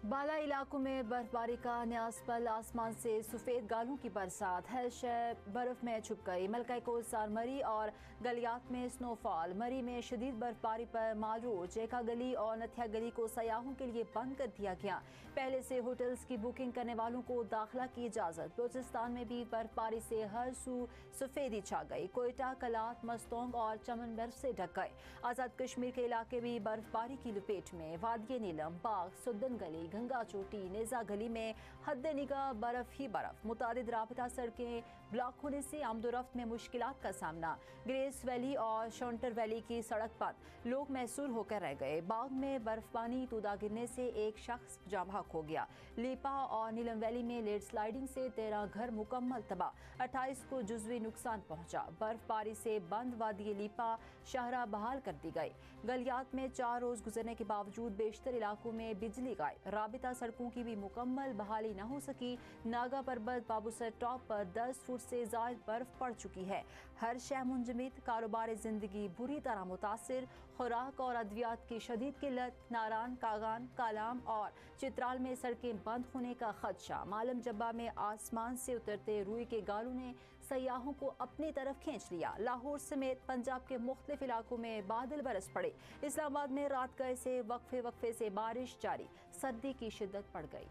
بالا علاقوں میں برفباری کا نیا پل، آسمان سے سفید گالوں کی برسات، ہر شے برف میں چھپ گئی۔ ملکہ کوسار مری اور گلیات میں سنو فال۔ مری میں شدید برفباری پر مال روڈ، چیکا گلی اور نتھیا گلی کو سیاحوں کے لیے بند کر دیا گیا۔ پہلے سے ہوٹلز کی بکنگ کرنے والوں کو داخلہ کی اجازت۔ بلوچستان میں بھی برفباری سے ہر سو سفیدی چھا گئی۔ کوئٹہ، کلات، مستونگ اور چمن برف سے ڈھک گئے۔ آزاد کشمیر کے علاقے بھی برفباری کی لپیٹ میں۔ وادی نیلم، باغ، سدن گلی، گنگا چوٹی، نیزا گلی میں حد نگاہ برف ہی برف۔ متعدد رابطہ سڑکیں بلاک ہونے سے آمد و رفت میں مشکلات کا سامنا۔ گریس ویلی اور شونٹر ویلی کی سڑک بند، لوگ محصور ہو کر رہ گئے۔ باغ میں برف پانی تودا گرنے سے ایک شخص جاں بحق ہو گیا۔ لیپا اور نیلم ویلی میں لینڈ سلائیڈنگ سے 13 گھر مکمل تباہ، 28 کو جزوی نقصان پہنچا۔ برف باری سے بند وادی لیپا شاہراہ بحال کر دی گئی۔ گلیات میں 4 روز گزرنے کے باوجود بیشتر علاقوں میں بجلی غائب۔ رابطہ سڑکوں کی بھی مکمل بحالی نہ ہو سکی۔ ناگا پربت بابوسر ٹاپ پر 10 فٹ سے زائد برف پڑ چکی ہے۔ ہر شے منجمد، کاروبار زندگی بری طرح متاثر۔ خوراک اور ادویات کی شدید قلت۔ ناران، کاغان، کالام اور چترال میں سڑکیں بند ہونے کا خدشہ۔ مالم جبہ میں آسمان سے اترتے روئی کے گالوں نے سیاحوں کو اپنی طرف کھینچ لیا۔ لاہور سمیت پنجاب کے مختلف علاقوں میں بادل برس پڑے۔ اسلام آباد میں رات گئے سے وقفے سے بارش جاری، سردی کی شدت بڑھ گئی۔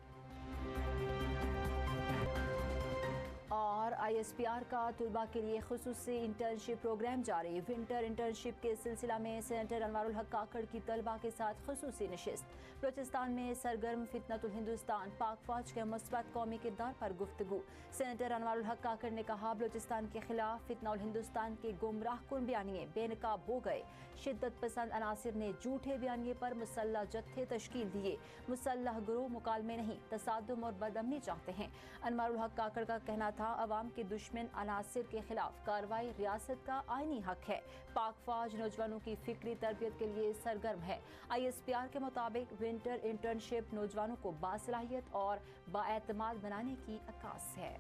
اور ISPR کا طلباء کے لیے خصوصی انٹرنشپ پروگرام جاری۔ ونٹر انٹرنشپ کے سلسلہ میں سینیٹر انوار الحق کاکڑ کی طلباء کے ساتھ خصوصی نشست۔ بلوچستان میں سرگرم فتنۃ الہندوستان، پاک فوج کے مثبت قومی کردار پر گفتگو۔ سینیٹر انوار الحق کاکڑ نے کہا، بلوچستان کے خلاف فتنہ الہندوستان کے گمراہ کن بیانیے بے نقاب ہو گئے۔ شدت پسند عناصر نے جھوٹے بیانیے پر مسلح جتھے تشکیل دیے۔ مسلح گروہ مکالمے نہیں، تصادم اور بدامنی چاہتے ہیں۔ انوار الحق کاکڑ کا کہنا تھا، عوام کے دشمن عناصر کے خلاف کارروائی ریاست کا آئینی حق ہے۔ پاک فوج نوجوانوں کی فکری تربیت کے لیے سرگرم ہے۔ ISPR کے مطابق ونٹر انٹرنشپ نوجوانوں کو باصلاحیت اور بااعتماد بنانے کی عکاس ہے۔